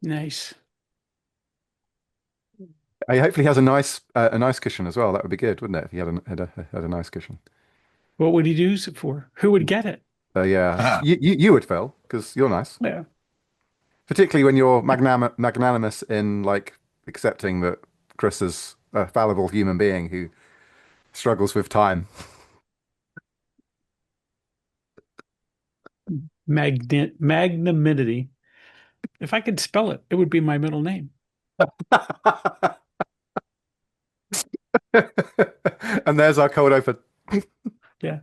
Nice. Hopefully he has a nice cushion as well. That would be good, wouldn't it? If he had a nice cushion. What would he use it for? Who would get it? Yeah, you would, Phil, because you're nice. Yeah. Particularly when you're magnanimous in like accepting that Chris is a fallible human being who struggles with time. Magnanimity. If I could spell it, it would be my middle name. And there's our cold open. Yeah.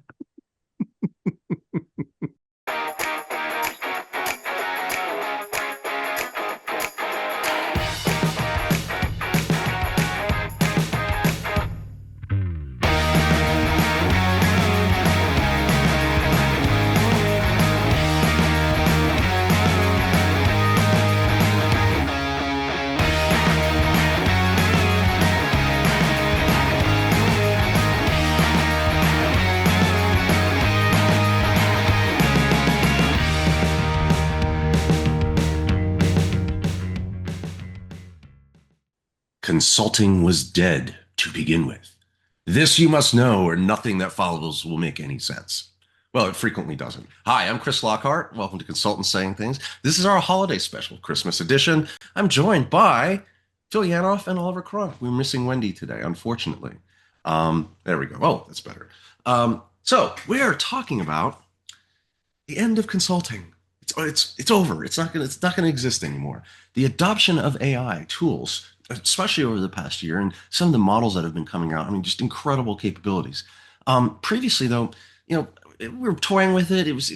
Consulting was dead to begin with. This you must know, or nothing that follows will make any sense. Well, it frequently doesn't. Hi, I'm Chris Lockhart. Welcome to Consultants Saying Things. This is our holiday special, Christmas edition. I'm joined by Phil Yanoff and Oliver Cronk. We're missing Wendy today, unfortunately. There we go. Oh, that's better. So we are talking about the end of consulting. It's over. It's not gonna exist anymore. The adoption of AI tools, especially over the past year, and some of the models that have been coming out. I mean, just incredible capabilities. Previously, though, we were toying with it. It was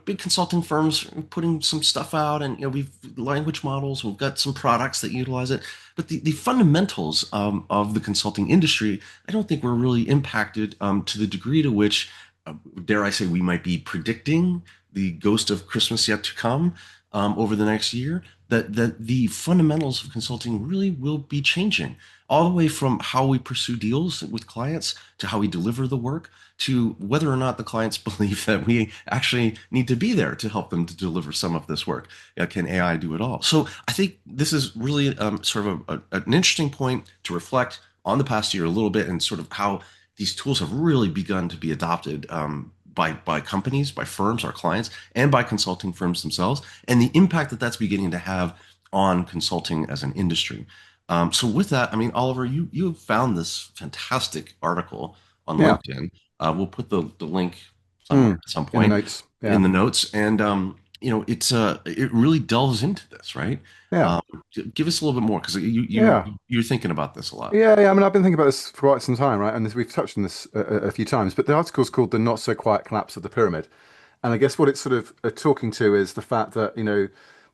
big consulting firms putting some stuff out, and we've language models. We've got some products that utilize it, but the fundamentals of the consulting industry, I don't think were really impacted to the degree to which, dare I say, we might be predicting the ghost of Christmas yet to come over the next year. That the fundamentals of consulting really will be changing, all the way from how we pursue deals with clients to how we deliver the work to whether or not the clients believe that we actually need to be there to help them to deliver some of this work. Can AI do it all? So I think this is really sort of an interesting point to reflect on the past year a little bit, and sort of how these tools have really begun to be adopted by companies, by firms, our clients, and by consulting firms themselves, and the impact that that's beginning to have on consulting as an industry. So with that, I mean, Oliver, you found this fantastic article on Yeah. LinkedIn. We'll put the link somewhere Mm. at some In the point notes. in Yeah. the notes, and it really delves into this, right? Yeah. Um, Give us a little bit more, because Yeah. you're thinking about this a lot. Yeah. I mean, I've been thinking about this for quite some time, right? And we've touched on this a few times, but the article's called "The Not So Quiet Collapse of the Pyramid." And I guess what it's sort of talking to is the fact that,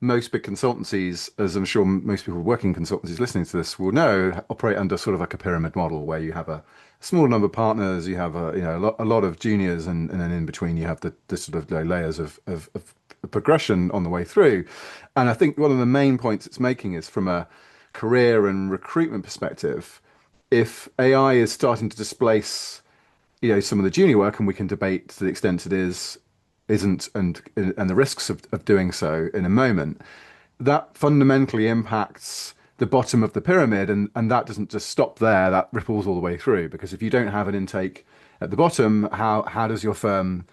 most big consultancies, as I'm sure most people working in consultancies listening to this will know, operate under sort of like a pyramid model where you have a small number of partners, you have a lot of juniors, and then in between you have the sort of layers of progression on the way through. And I think one of the main points it's making is from a career and recruitment perspective, if AI is starting to displace some of the junior work, and we can debate to the extent it isn't, and the risks of doing so in a moment, that fundamentally impacts the bottom of the pyramid, and that doesn't just stop there, that ripples all the way through, because if you don't have an intake at the bottom, how does your firm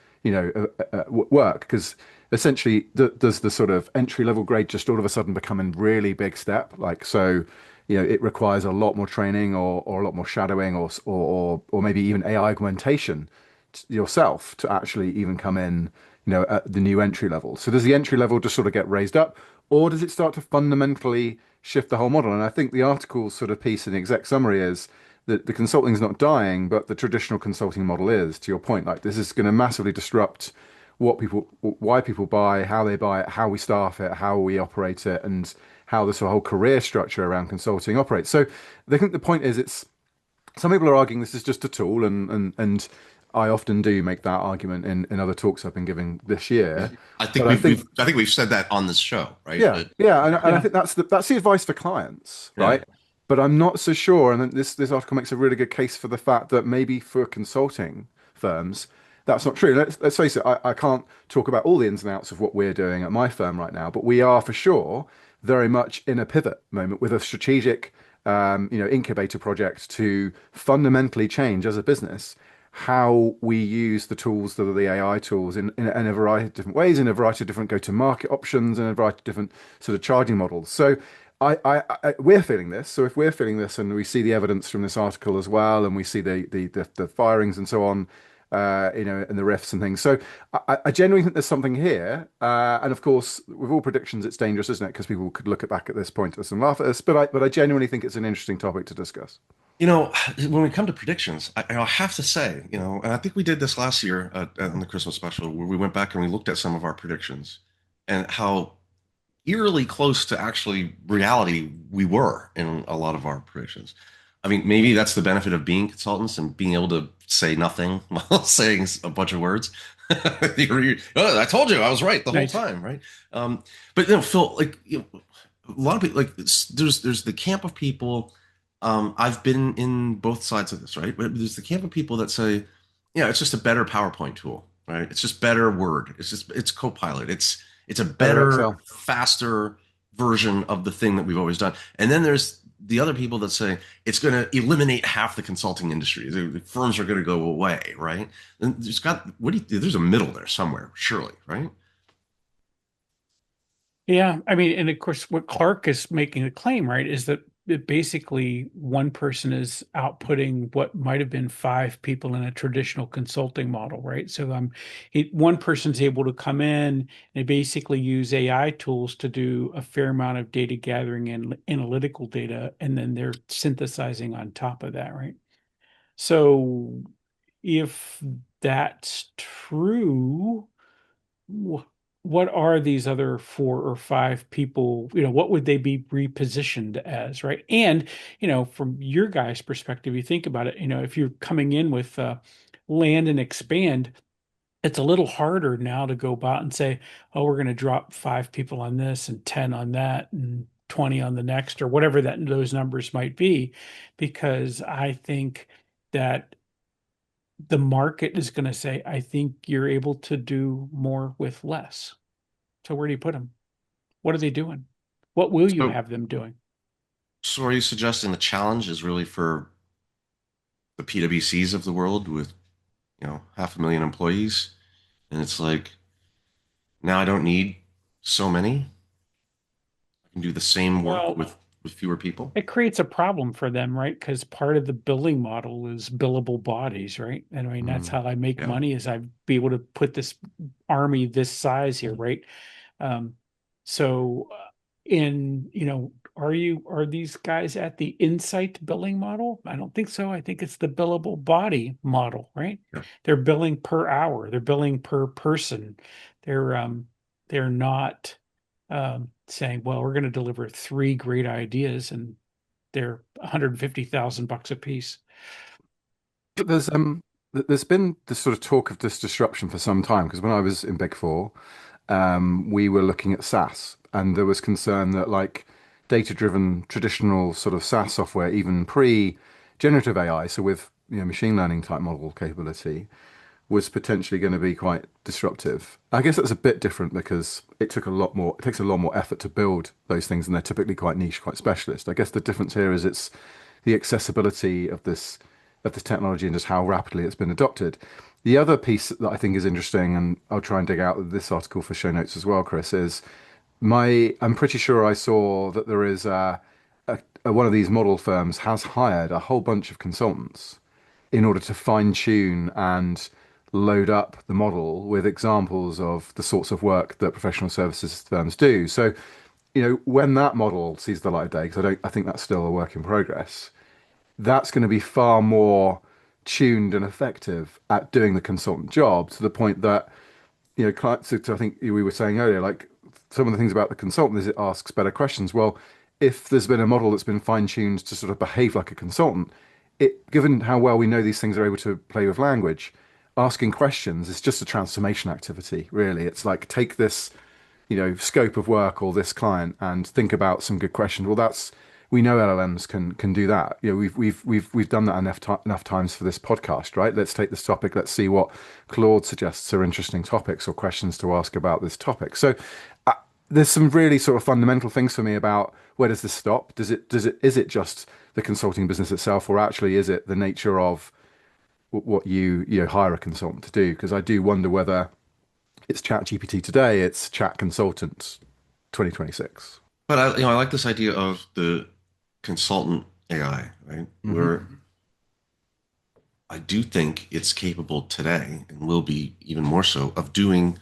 work? Because essentially, does the sort of entry level grade just all of a sudden become a really big step, like so, it requires a lot more training, or a lot more shadowing, or maybe even AI augmentation yourself to actually even come in, at the new entry level. So does the entry level just sort of get raised up, or does it start to fundamentally shift the whole model? And I think the article's sort of piece in the exec summary is that the consulting is not dying, but the traditional consulting model is, to your point. Like, this is going to massively disrupt why people buy, how they buy it, how we staff it, how we operate it, and how this whole career structure around consulting operates. So I think the point is, it's some people are arguing this is just a tool, and I often do make that argument in other talks I've been giving this Yeah. year. I think But I think, we've said that on this show, right? yeah, yeah, and I Yeah. think that's the advice for clients, Yeah. right? But I'm not so sure. And then this article makes a really good case for the fact that maybe for consulting firms, that's not true. Let's face it, I can't talk about all the ins and outs of what we're doing at my firm right now, but we are for sure very much in a pivot moment with a strategic, incubator project to fundamentally change as a business how we use the tools that are the AI tools in a variety of different ways, in a variety of different go-to-market options, and a variety of different sort of charging models. So we're feeling this. So if we're feeling this, and we see the evidence from this article as well, and we see the firings and so on, and the rifts and things. So I genuinely think there's something here. And of course, with all predictions, it's dangerous, isn't it? Because people could look back at this, point at us, and laugh at us. But I genuinely think it's an interesting topic to discuss. You know, when we come to predictions, I have to say, and I think we did this last year on the Christmas special, where we went back and we looked at some of our predictions and how eerily close to actually reality we were in a lot of our predictions. I mean, maybe that's the benefit of being consultants and being able to say nothing while saying a bunch of words. Oh, I told you I was right the whole Nice. time, right? But Phil, like a lot of people, like there's the camp of people. I've been in both sides of this, right? But there's the camp of people that say, yeah, it's just a better PowerPoint tool, right? It's just better Word. It's Copilot. It's a Better better, Excel. faster version of the thing that we've always done. And then there's the other people that say it's going to eliminate half the consulting industry. The firms are going to go away, right? And there's a middle there somewhere, surely, right? Yeah, I mean, and of course, what Clark is making the claim, right, is that basically one person is outputting what might have been five people in a traditional consulting model, right? So one person's able to come in and basically use AI tools to do a fair amount of data gathering and analytical data, and then they're synthesizing on top of that, right? So if that's true, what are these other four or five people, what would they be repositioned as, right? And, from your guys' perspective, you think about it, if you're coming in with land and expand, it's a little harder now to go about and say, oh, we're going to drop five people on this and 10 on that and 20 on the next, or whatever those numbers might be, because I think that the market is going to say, I think you're able to do more with less. So where do you put them? What are they doing? What will you So, have them doing? so are you suggesting the challenge is really for the PwCs of the world with, 500,000 employees? And it's like, now I don't need so many. I can do the same work Well, with fewer people. it creates a problem for them, right? Because part of the billing model is billable bodies, right? And I mean, that's Mm, how I make yeah. money is I be able to put this army this size here, right? Um, so are these guys at the insight billing model? I don't think so. I think it's the billable body model, right? Yeah. They're billing per hour, they're billing per person. They're they're not saying, well, we're going to deliver three great ideas and they're 150,000 bucks a piece. But there's been this sort of talk of this disruption for some time because when I was in Big Four, we were looking at SaaS, and there was concern that like data-driven traditional sort of SaaS software, even pre-generative AI, so with machine learning type model capability, was potentially going to be quite disruptive. I guess that's a bit different because it takes a lot more effort to build those things, and they're typically quite niche, quite specialist. I guess the difference here is it's the accessibility of this technology and just how rapidly it's been adopted. The other piece that I think is interesting, and I'll try and dig out this article for show notes as well, Chris, is I'm pretty sure I saw that there is one of these model firms has hired a whole bunch of consultants in order to fine tune and load up the model with examples of the sorts of work that professional services firms do. So, when that model sees the light of day, because I think that's still a work in progress, that's going to be far more tuned and effective at doing the consultant job to the point that, clients, so I think we were saying earlier, like some of the things about the consultant is it asks better questions. Well, if there's been a model that's been fine-tuned to sort of behave like a consultant, given how well we know these things are able to play with language, asking questions is just a transformation activity, really. It's like take this, scope of work or this client and think about some good questions. Well, we know LLMs can do that. You know, we've done that enough times for this podcast, right? Let's take this topic. Let's see what Claude suggests are interesting topics or questions to ask about this topic. So uh, there's some really sort of fundamental things for me about where does this stop? Is it just the consulting business itself, or actually is it the nature of what you hire a consultant to do? Because I do wonder whether it's Chat GPT today, it's Chat Consultant 2026. But I like this idea of the consultant AI, right? Hmm. Where I do think it's capable today and will be even more so of doing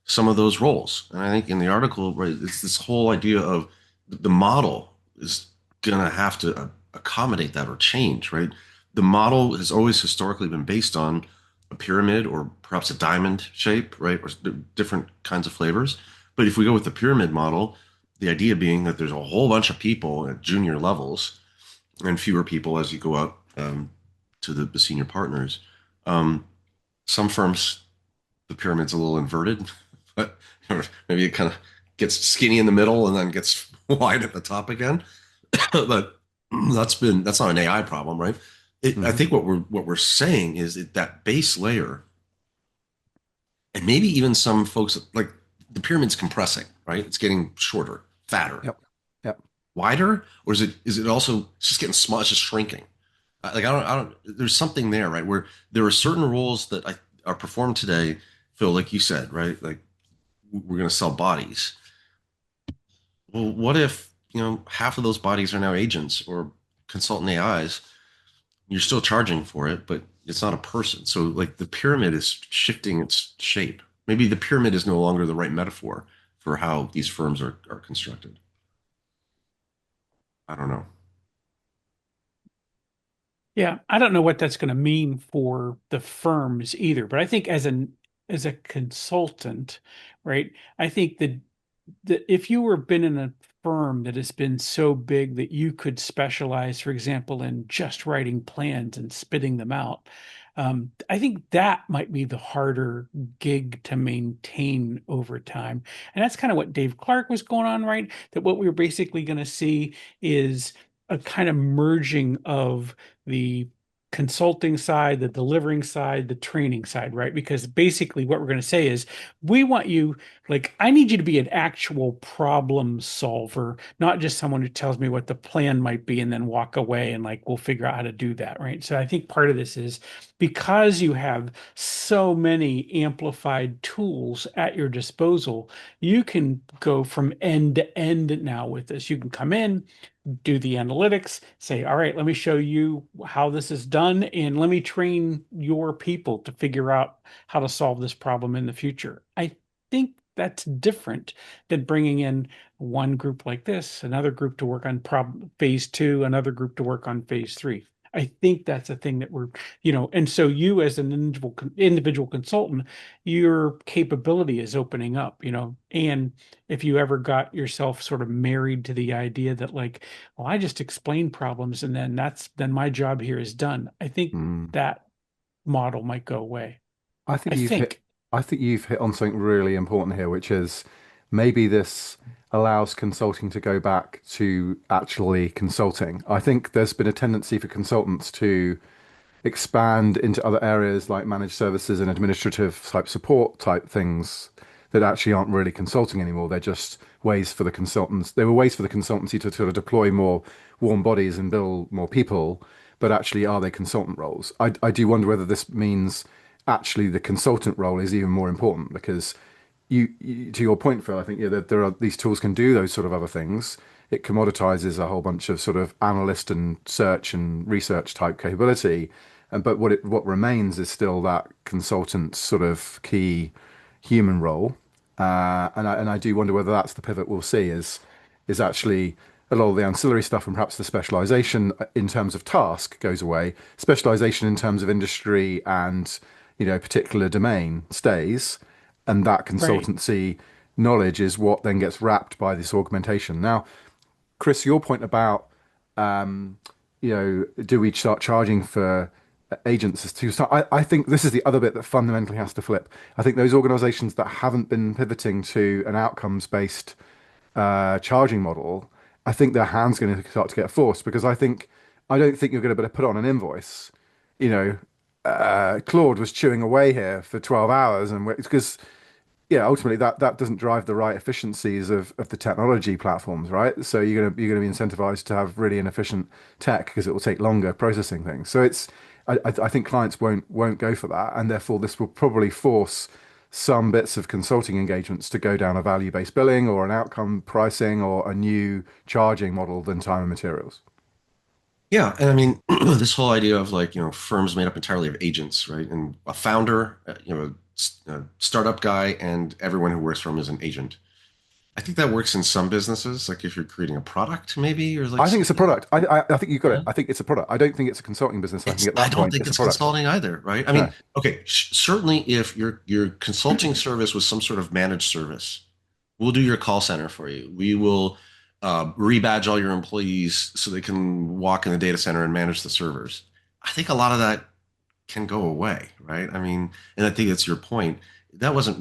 some of those roles. And I think in the article, right, it's this whole idea of the model is going to have to accommodate that or change, right? The model has always historically been based on a pyramid or perhaps a diamond shape, right? Or different kinds of flavors. But if we go with the pyramid model, the idea being that there's a whole bunch of people at junior levels and fewer people as you go up to the senior partners. Um, some firms, the pyramid's a little inverted, but maybe it kind of gets skinny in the middle and then gets wide at the top again. But that's not an AI problem, right? I Hmm. think what we're saying is that base layer, and maybe even some folks like the pyramid's compressing, right? It's getting shorter, fatter, Yep. Yep. wider, or is it also just getting small? It's just shrinking. Like I don't. There's something there, right? Where there are certain roles that are performed today, Phil, like you said, right? Like we're going to sell bodies. Well, what if half of those bodies are now agents or consultant AIs? You're still charging for it, but it's not a person. So like the pyramid is shifting its shape. Maybe the pyramid is no longer the right metaphor for how these firms are constructed. I don't know. Yeah, I don't know what that's going to mean for the firms either, but I think as a consultant, right? I think that if you were been in a firm that has been so big that you could specialize, for example, in just writing plans and spitting them out, I think that might be the harder gig to maintain over time. And that's kind of what Dave Clark was going on, right? That what we were basically going to see is a kind of merging of the consulting side, the delivering side, the training side, right? Because basically what we're going to say is we want you, like, I need you to be an actual problem solver, not just someone who tells me what the plan might be and then walk away and like we'll figure out how to do that, right? So I think part of this is because you have so many amplified tools at your disposal, you can go from end to end now with this. You can come in, do the analytics, say, all right, let me show you how this is done, and let me train your people to figure out how to solve this problem in the future. I think that's different than bringing in one group like this, another group to work on phase two, another group to work on phase three. I think that's a thing that and so you as an individual consultant, your capability is opening up, and if you ever got yourself sort of married to the idea that like, well, I just explain problems and then my job here is done. I think Mm. that model might go away. I think I you've hit think, I think you've hit on something really important here, which is maybe this allows consulting to go back to actually consulting. I think there's been a tendency for consultants to expand into other areas like managed services and administrative type support type things that actually aren't really consulting anymore. They're just ways for the consultants. They were ways for the consultancy to sort of deploy more warm bodies and bill more people, but actually are they consultant roles? I do wonder whether this means actually the consultant role is even more important because to your point, Phil, I think yeah, there are these tools can do those sort of other things. It commoditizes a whole bunch of sort of analyst and search and research type capability, and but what remains is still that consultant sort of key human role. And I do wonder whether that's the pivot we'll see is actually a lot of the ancillary stuff and perhaps the specialization in terms of task goes away. Specialization in terms of industry and particular domain stays, and that right. consultancy knowledge is what then gets wrapped by this augmentation. Now, Chris, your point about do we start charging for agents to start? I think this is the other bit that fundamentally has to flip. I think those organizations that haven't been pivoting to an outcomes-based charging model I think their hands going to start to get forced because I don't think you're going to be able to put on an invoice. You know, Claude was chewing away here for 12 hours, and because yeah, ultimately that doesn't drive the right efficiencies of the technology platforms, right? So you're gonna be incentivized to have really inefficient tech because it will take longer processing things. So I think clients won't go for that, and therefore this will probably force some bits of consulting engagements to go down a value-based billing or an outcome pricing or a new charging model than time and materials. Yeah, and I mean, this whole idea of like, firms made up entirely of agents, right? And a founder, a startup guy, and everyone who works for him is an agent. I think that works in some businesses, like if you're creating a product, maybe, or like I think it's a something. product. I think you got it. Yeah. I think it's a product. I don't think it's a consulting business. I think at I that don't point think it's a it's product. consulting either, right? I No. mean, okay, certainly if your consulting service was some sort of managed service, we'll do your call center for you. We will rebadge all your employees so they can walk in the data center and manage the servers. I think a lot of that can go away, right? I mean, and I think that's your point. That wasn't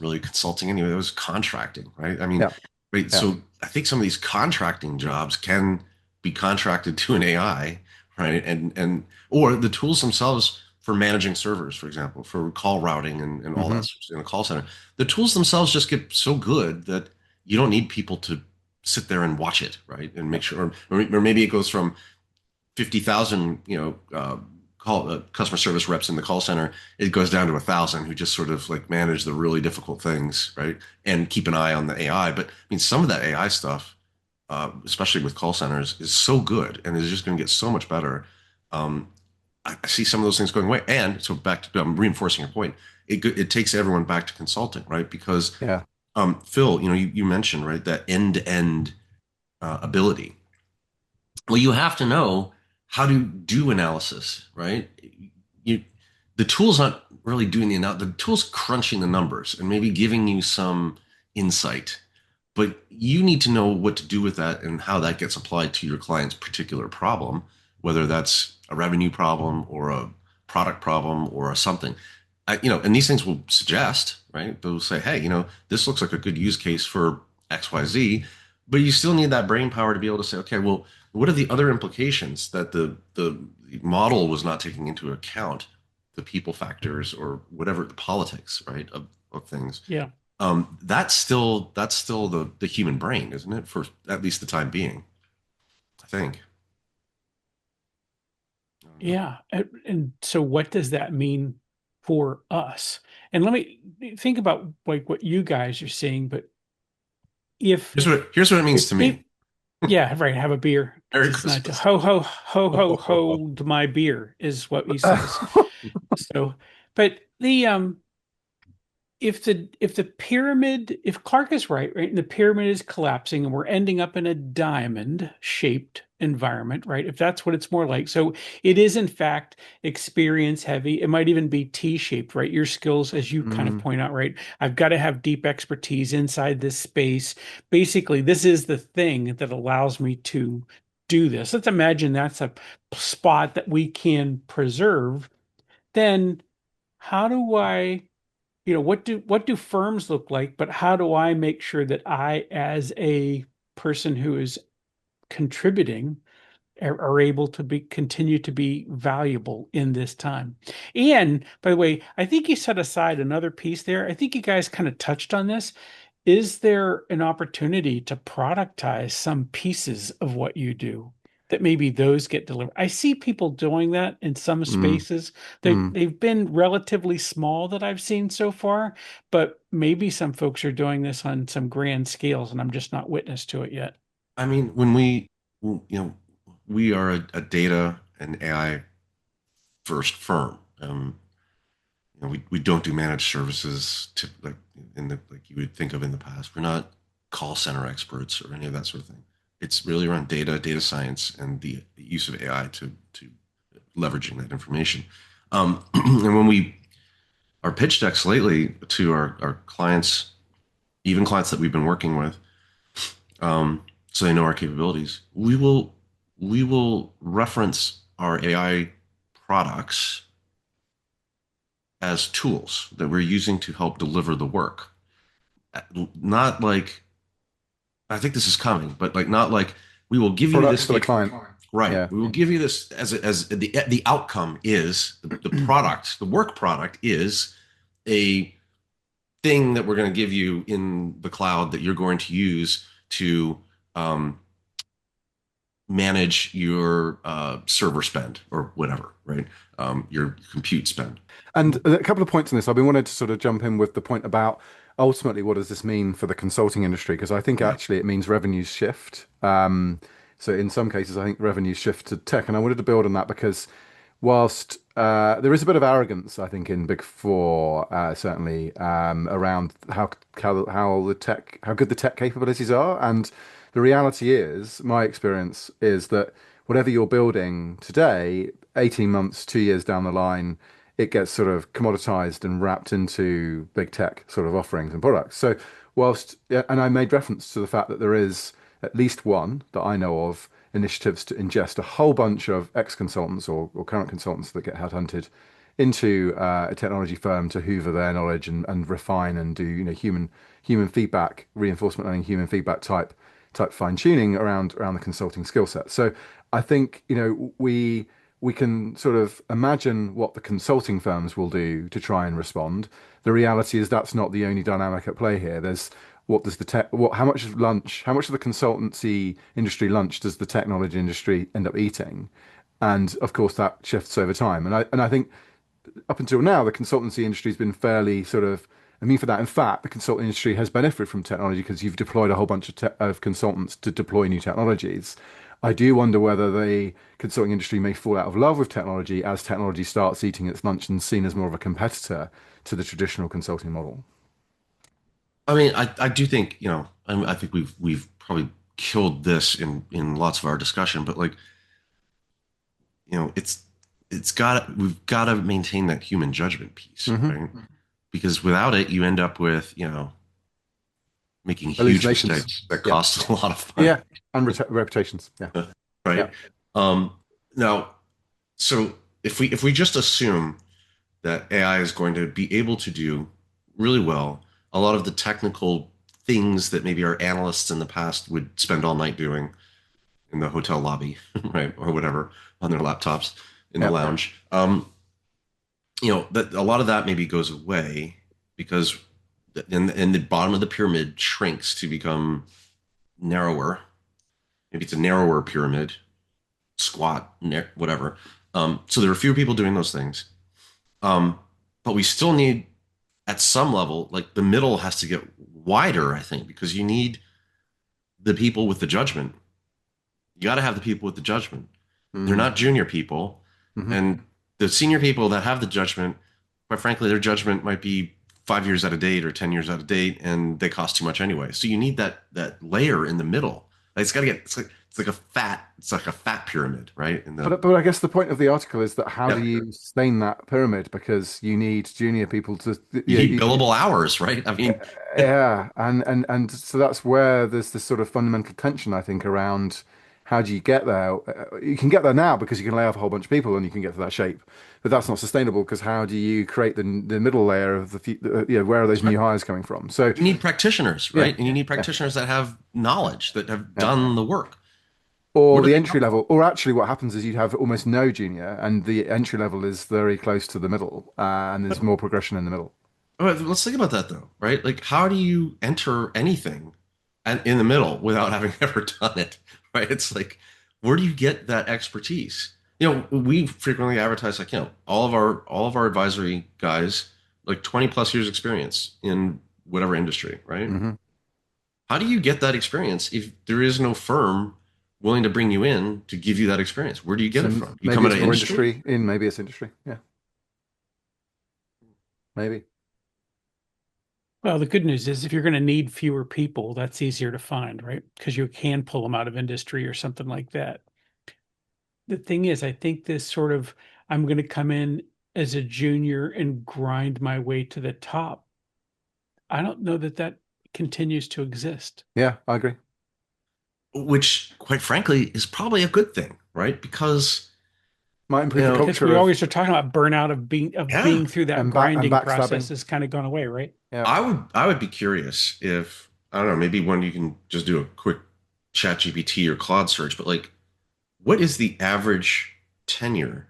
really consulting anyway. It was contracting, right? I mean, Yeah. right. Yeah. So I think some of these contracting jobs can be contracted to an AI, right? And or the tools themselves for managing servers, for example, for call routing and all that Hmm. stuff in a call center. The tools themselves just get so good that you don't need people to sit there and watch it, right? And make sure, or maybe it goes from 50,000, call customer service reps in the call center, it goes down to 1,000 who just sort of like manage the really difficult things, right? And keep an eye on the AI. But I mean, some of that AI stuff, especially with call centers, is so good and is just going to get so much better. Um, I see some of those things going away. And so back to, I'm reinforcing your point. It takes everyone back to consulting, right? Because Yeah. Phil, you mentioned, right, that end-to-end ability. Well, you have to know how to do analysis, right? You, the tool's not really doing the analysis. The tool's crunching the numbers and maybe giving you some insight, but you need to know what to do with that and how that gets applied to your client's particular problem, whether that's a revenue problem or a product problem or a something. And these things will suggest, right? They'll say, hey, this looks like a good use case for XYZ, but you still need that brain power to be able to say, okay, well, what are the other implications that the model was not taking into account, the people factors or whatever, the politics, right, of things. Yeah. That's still the human brain, isn't it? For at least the time being, I think. I don't know. Yeah. And so what does that mean for us? And let me think about like what you guys are seeing, but if Here's what it means to if me. yeah, right, have a beer. Merry It's not Christmas. ho ho ho ho ho to my beer is what he says. So, but the if the pyramid, if Clark is right, and the pyramid is collapsing and we're ending up in a diamond shaped environment, right? If that's what it's more like. So it is in fact experience heavy. It might even be T-shaped, right? Your skills, as you kind of Mm, point out, right? I've got to have deep expertise inside this space. Basically, this is the thing that allows me to do this. Let's imagine that's a spot that we can preserve. Then how do I what do firms look like, but how do I make sure that I, as a person who is contributing, are able to be continue to be valuable in this time? And by the way, I think you set aside another piece there. I think you guys kind of touched on this. Is there an opportunity to productize some pieces of what you do that maybe those get delivered? I see people doing that in some mm, spaces. They mm. they've been relatively small that I've seen so far, but maybe some folks are doing this on some grand scales, and I'm just not witness to it yet. I mean, when we are a data and AI first firm. We don't do managed services to like you would think of in the past. We're not call center experts or any of that sort of thing. It's really around data science, and the use of AI to leveraging that information. And when we our pitch decks lately to our clients, even clients that we've been working with, so they know our capabilities, we will reference our AI products as tools that we're using to help deliver the work. Not like I think this is coming, but like not like we will give you Products this for the client. right. Yeah. We will give you this as the outcome is the product, the work product is a thing that we're going to give you in the cloud that you're going to use to um, manage your server spend or whatever, right? Your compute spend. And a couple of points on this. I've been wanting to sort of jump in with the point about ultimately what does this mean for the consulting industry? Because I think Yeah. actually it means revenues shift. So in some cases, I think revenues shift to tech, and I wanted to build on that because whilst there is a bit of arrogance, I think, in Big Four, certainly around how good the tech capabilities are, and the reality is, my experience is that whatever you're building today, 18 months, 2 years down the line, it gets sort of commoditized and wrapped into big tech sort of offerings and products. So whilst, yeah, and I made reference to the fact that there is at least one that I know of initiatives to ingest a whole bunch of ex-consultants or current consultants that get headhunted into a technology firm to hoover their knowledge and refine and do human feedback, reinforcement learning, human feedback type fine tuning around the consulting skill set. So I think we can sort of imagine what the consulting firms will do to try and respond. The reality is that's not the only dynamic at play here. There's what does the tech what how much of the consultancy industry lunch does the technology industry end up eating? And of course that shifts over time. And I think up until now, the consultancy industry has been fairly sort of immune for that. In fact, the consulting industry has benefited from technology because you've deployed a whole bunch of consultants to deploy new technologies. I do wonder whether the consulting industry may fall out of love with technology as technology starts eating its lunch and seen as more of a competitor to the traditional consulting model. I mean, I do think, I think we've probably killed this in lots of our discussion, but like, we've got to maintain that human judgment piece, Hmm. right? Because without it, you end up with, making huge Hallucinations. mistakes that Yeah. cost a lot of Yeah. money, And reputations. Yeah. Yeah. right? Um, Now, so if we just assume that AI is going to be able to do really well a lot of the technical things that maybe our analysts in the past would spend all night doing in the hotel lobby, right, or whatever, on their laptops in the Yeah. lounge. That a lot of that maybe goes away because and the bottom of the pyramid shrinks to become narrower. Maybe it's a narrower pyramid, squat, whatever. So there are fewer people doing those things. Um, but we still need, at some level, like the middle has to get wider, I think, because you need the people with the judgment. You got to have the people with the judgment. They're Mm. not junior people. Hmm. And the senior people that have the judgment, quite frankly, their judgment might be 5 years out of date or 10 years out of date, and they cost too much anyway. So you need that layer in the middle. Like, it's like a fat pyramid, right? In the But I guess the point of the article is that how do yeah, you sustain that pyramid? Because you need junior people to, you yeah, need billable hours, right? I mean, yeah, and so that's where there's this sort of fundamental tension, I think, around how do you get there? You can get there now because you can lay off a whole bunch of people and you can get to that shape, but that's not sustainable because how do you create the middle layer of where are those new hires coming from? So you need practitioners, yeah, right? And you need yeah, practitioners that have knowledge, that have yeah. done the work. Where Or do the they entry come from? level, or actually, what happens is you have almost no junior, and the entry level is very close to the middle, and there's more progression in the middle. Let's think about that though, right? Like, how do you enter anything in the middle without having ever done it, right? It's like, where do you get that expertise? We frequently advertise like, all of our advisory guys, like 20 plus years experience in whatever industry, right? Hmm. How do you get that experience if there is no firm willing to bring you in to give you that experience? Where do you get it So from? You maybe come out it's of more industry? industry in, maybe it's industry. Yeah, maybe. Well, the good news is if you're going to need fewer people, that's easier to find, right? Because you can pull them out of industry or something like that. The thing is, I think this sort of, I'm going to come in as a junior and grind my way to the top. I don't know that that continues to exist. Yeah, I agree. Which, quite frankly, is probably a good thing, right? Because, Might you improve the know, Because culture we of always are talking about burnout of being yeah, through that and grinding process backstabbing. has kind of gone away, right? Yeah. I would be curious if I don't know, maybe one you can just do a quick chat GPT or Claude search, but like, what is the average tenure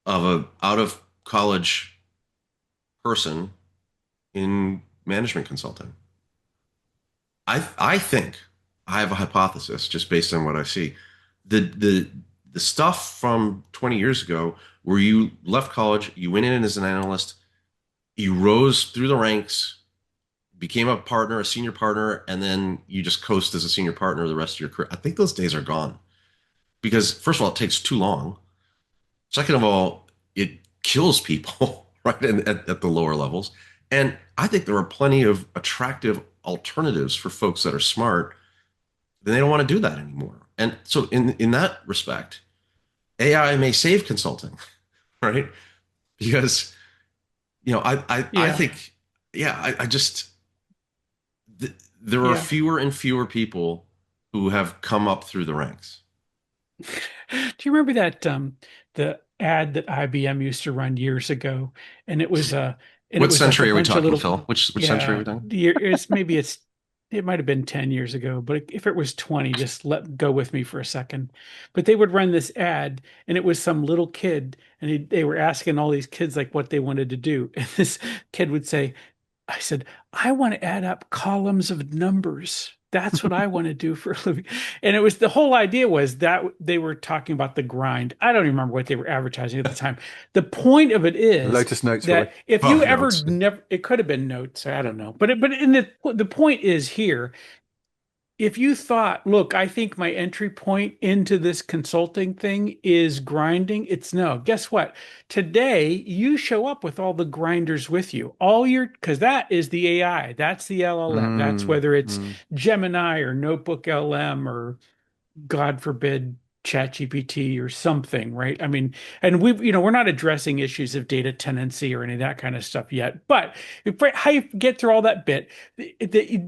of a out of college person in management consulting? I think I have a hypothesis just based on what I see. The stuff from 20 years ago where you left college, you went in as an analyst, you rose through the ranks, became a partner, a senior partner, and then you just coast as a senior partner the rest of your career. I think those days are gone because first of all, it takes too long. Second of all, it kills people right at the lower levels. And I think there are plenty of attractive alternatives for folks that are smart. Then they don't want to do that anymore. And so in that respect, AI may save consulting, right? Because I Yeah. think yeah, I just there are Yeah. fewer and fewer people who have come up through the ranks. Do you remember that the ad that IBM used to run years ago? And it was What like a century are we bunch of talking, little Phil? Which century are we yeah, talking? it might have been 10 years ago, but if it was 20, just let go with me for a second. But they would run this ad and it was some little kid and they were asking all these kids like what they wanted to do. And this kid would say, I said, I want to add up columns of numbers. That's what I want to do for a living. And it was the whole idea was that they were talking about the grind. I don't even remember what they were advertising at the time. The point of it is Lotus Notes, probably. that if Oh, you ever notes. never, it could have been notes. I don't know. But in the point is here if you thought, look, I think my entry point into this consulting thing is grinding, it's no. Guess what? Today, you show up with all the grinders with you. All your, because that is the AI, that's the LLM, that's Mm, whether it's mm, Gemini or Notebook LM or God forbid, ChatGPT or something, right? I mean, and we're not addressing issues of data tenancy or any of that kind of stuff yet. But how you get through all that bit,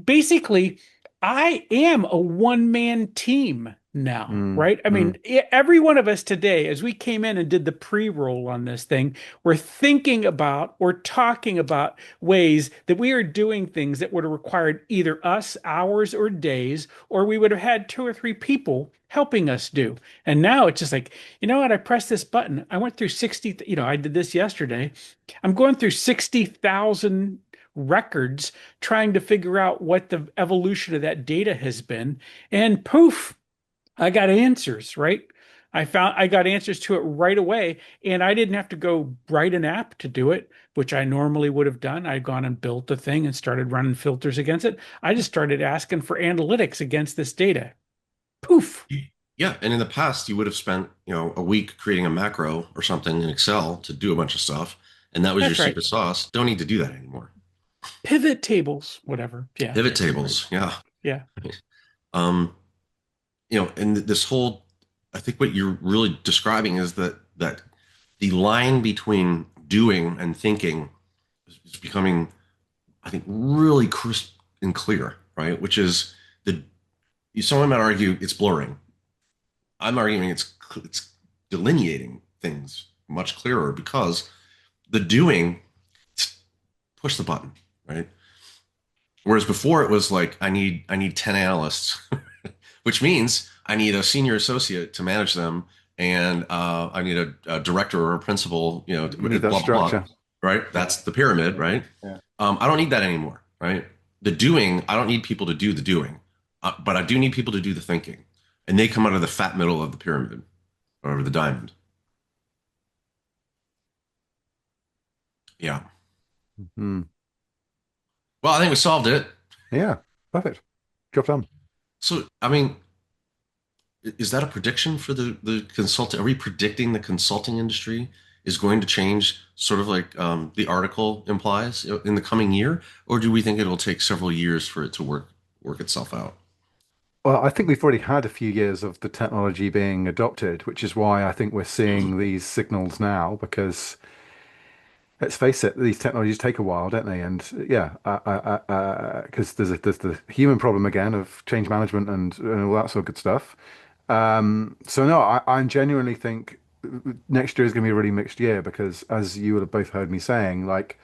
basically, I am a one-man team now, mm, right? I mm, mean, every one of us today, as we came in and did the pre-roll on this thing, we're thinking about or talking about ways that we are doing things that would have required either us hours or days, or we would have had two or three people helping us do. And now it's just like, you know what? I pressed this button. I went through 60, I did this yesterday. I'm going through 60,000 records trying to figure out what the evolution of that data has been. And poof, I got answers, right? I got answers to it right away, and I didn't have to go write an app to do it, which I normally would have done. I'd gone and built the thing and started running filters against it. I just started asking for analytics against this data. Poof. Yeah, and in the past, you would have spent, a week creating a macro or something in Excel to do a bunch of stuff, and that was your That's right. secret sauce. Don't need to do that anymore. Pivot tables, whatever. Yeah, Pivot right. tables, yeah. Yeah. Um, and this whole, I think what you're really describing is that the line between doing and thinking is becoming, I think, really crisp and clear, right? Which is the someone might argue it's blurring. I'm arguing it's delineating things much clearer because the doing push the button, right? Whereas before it was like I need 10 analysts, which means I need a senior associate to manage them, and I need a director or a principal, you need that blah blah blah, structure. right? Yeah. That's the pyramid, right? Yeah. I don't need that anymore, right? The doing, I don't need people to do the doing, but I do need people to do the thinking, and they come out of the fat middle of the pyramid or the diamond. Yeah. Mm. Well, I think we solved it. Yeah. Perfect. Job done. So, I mean, is that a prediction for the consulting? Are we predicting the consulting industry is going to change, sort of like the article implies, in the coming year, or do we think it'll take several years for it to work itself out? Well, I think we've already had a few years of the technology being adopted, which is why I think we're seeing these signals now, because let's face it, these technologies take a while, don't they? And yeah, because there's the human problem again of change management and all that sort of good stuff. So no, I genuinely think next year is going to be a really mixed year because, as you would have both heard me saying, like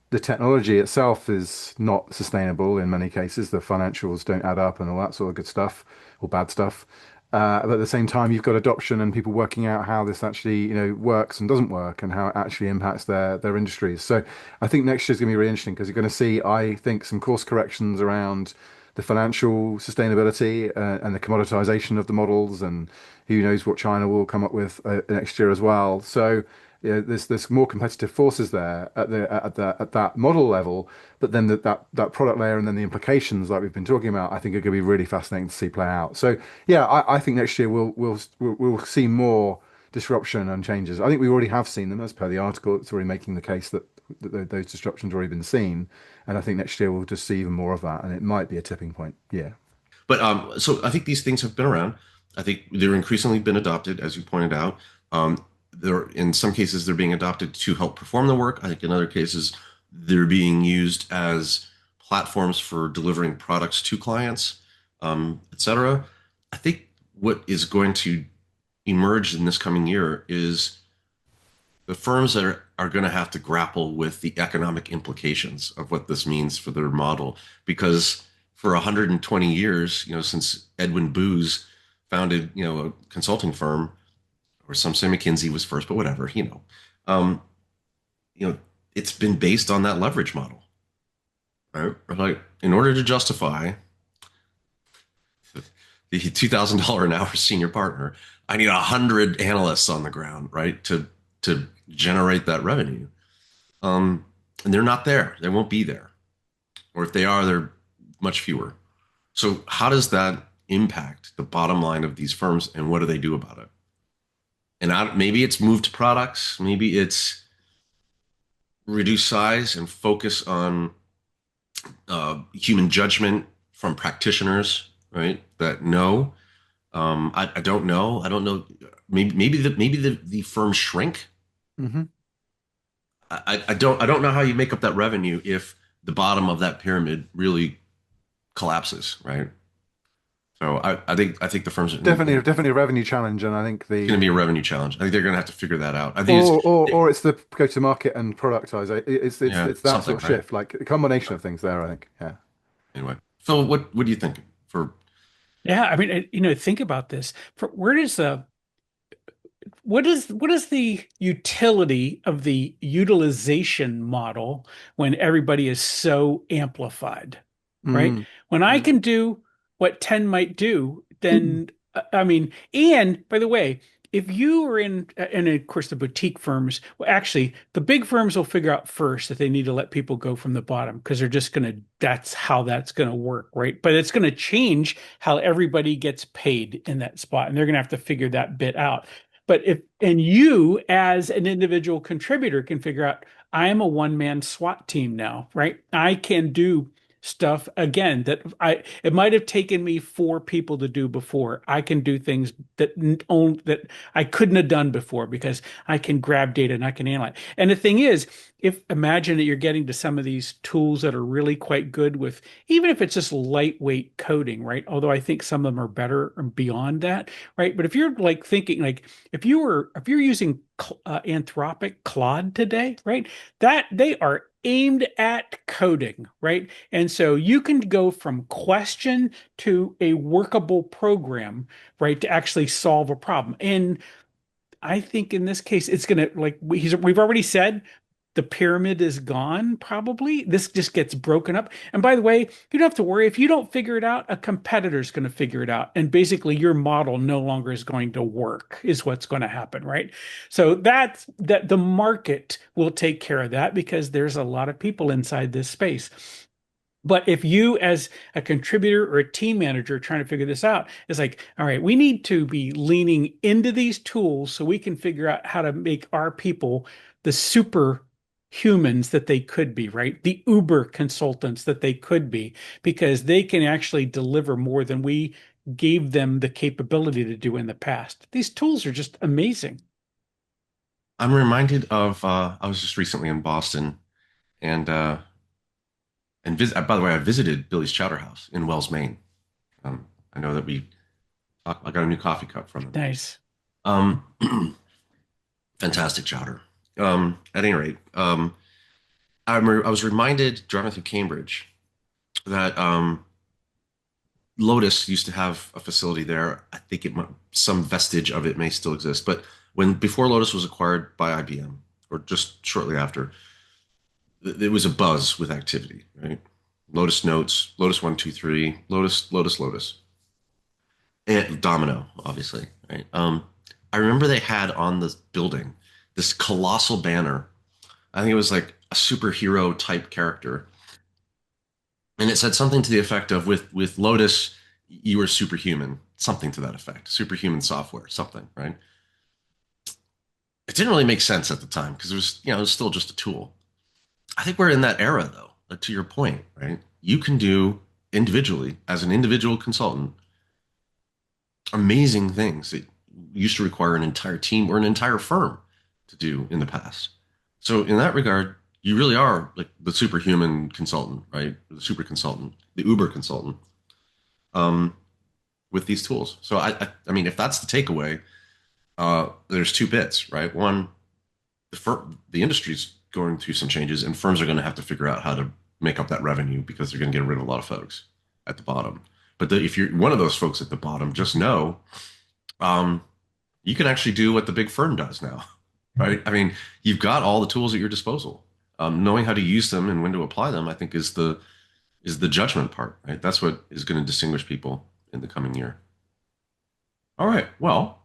the technology itself is not sustainable in many cases. The financials don't add up and all that sort of good stuff or bad stuff. But at the same time, you've got adoption and people working out how this actually, works and doesn't work and how it actually impacts their industries. So I think next year is going to be really interesting because you're going to see, I think, some course corrections around the financial sustainability and the commoditization of the models, and who knows what China will come up with next year as well. So there's more competitive forces there at that model level, but then that product layer and then the implications like we've been talking about, I think are going to be really fascinating to see play out. So yeah, I think next year we'll see more disruption and changes. I think we already have seen them as per the article. It's already making the case that those disruptions already been seen, and I think next year we'll just see even more of that, and it might be a tipping point. Yeah. But so I think these things have been around. I think they're increasingly been adopted, as you pointed out. They're in some cases they're being adopted to help perform the work. I think in other cases they're being used as platforms for delivering products to clients, etc. I think what is going to emerge in this coming year is the firms that are going to have to grapple with the economic implications of what this means for their model. Because for 120 years, since Edwin Booz founded, a consulting firm, or some say McKinsey was first, but whatever, um, you know, it's been based on that leverage model, right? Like in order to justify the $2,000 an hour senior partner, I need 100 analysts on the ground, right, to generate that revenue. And they're not there. They won't be there. Or if they are, they're much fewer. So how does that impact the bottom line of these firms and what do they do about it? And maybe it's moved to products. Maybe it's reduce size and focus on human judgment from practitioners, right? That know. I don't know. I don't know. Maybe the firms shrink. Hmm. I don't know how you make up that revenue if the bottom of that pyramid really collapses, right? So I think the firms it's Definitely a revenue challenge, and I think going to the be a revenue challenge. I think they're going to have to figure that out. I think it's or it's the go to market and productize. yeah, It's that something, sort of right? shift, like a combination of things there. I think. Yeah. Anyway, Phil, what do you think for Yeah, I mean, think about this. For where does the what is the utility of the utilization model when everybody is so amplified, right? Mm. When I Mm. can do what 10 might do, then I mean, and by the way, if you are and of course the boutique firms, well, actually the big firms will figure out first that they need to let people go from the bottom because they're just gonna that's how that's gonna work, right? But it's gonna change how everybody gets paid in that spot, and they're gonna have to figure that bit out. But if, and you as an individual contributor can figure out, I am a one-man SWAT team now, right? I can do stuff again that it might have taken me four people to do before. I can do things that I couldn't have done before because I can grab data and I can analyze. And the thing is, if imagine that you're getting to some of these tools that are really quite good with, even if it's just lightweight coding, right? Although I think some of them are better beyond that, right? But if you're like thinking like if you're using Anthropic Claude today, right? That they are aimed at coding, right? And so you can go from question to a workable program, right, to actually solve a problem. And I think in this case, it's going to like we've already said the pyramid is gone, probably. This just gets broken up. And by the way, you don't have to worry. If you don't figure it out, a competitor's going to figure it out. And basically, your model no longer is going to work, is what's going to happen, right? So that the market will take care of that because there's a lot of people inside this space. But if you, as a contributor or a team manager trying to figure this out, it's like, all right, we need to be leaning into these tools so we can figure out how to make our people the super humans that they could be, right? The Uber consultants that they could be, because they can actually deliver more than we gave them the capability to do in the past. These tools are just amazing. I'm reminded of I was just recently in Boston and by the way, I visited Billy's Chowder House in Wells, Maine. I know that I got a new coffee cup from them. Nice. Um, fantastic chowder. At any rate, I was reminded driving through Cambridge that Lotus used to have a facility there. I think some vestige of it may still exist, but before Lotus was acquired by IBM, or just shortly after, there was a buzz with activity, right? Lotus Notes, Lotus 123, Lotus, and Domino, obviously, right? I remember they had on the building this colossal banner. I think it was like a superhero type character, and it said something to the effect of with Lotus, you were superhuman, something to that effect, superhuman software, something, right? It didn't really make sense at the time because it was still just a tool. I think we're in that era though, to your point, right? You can do individually as an individual consultant amazing things that used to require an entire team or an entire firm to do in the past. So in that regard, you really are like the superhuman consultant, right? The super consultant, the Uber consultant, um, with these tools. So I mean, if that's the takeaway, there's two bits, right? One, the industry's going through some changes, and firms are going to have to figure out how to make up that revenue because they're going to get rid of a lot of folks at the bottom. But if you're one of those folks at the bottom, just know um, you can actually do what the big firm does now, right? I mean, you've got all the tools at your disposal. Knowing how to use them and when to apply them, I think, is the judgment part, right? That's what is going to distinguish people in the coming year. All right, well,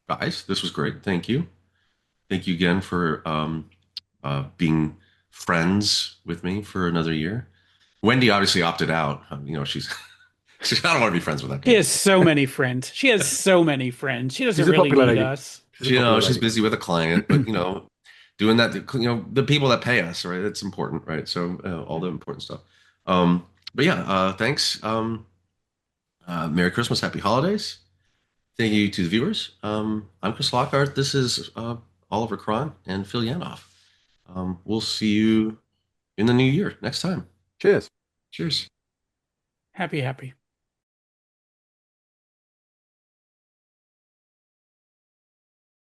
guys, this was great. Thank you. Thank you again for being friends with me for another year. Wendy obviously opted out. She's I don't want to be friends with that She kind of has stuff. so many friends. She has so many friends. She doesn't She's a really popular need lady. us. She's a popular She's lady. busy with a client, but doing that, the people that pay us, right? It's important, right? So all the important stuff. But yeah, thanks. Merry Christmas, Happy Holidays. Thank you to the viewers. I'm Chris Lockhart. This is Oliver Cron and Phil Yanoff. We'll see you in the new year next time. Cheers. Cheers. Happy, happy.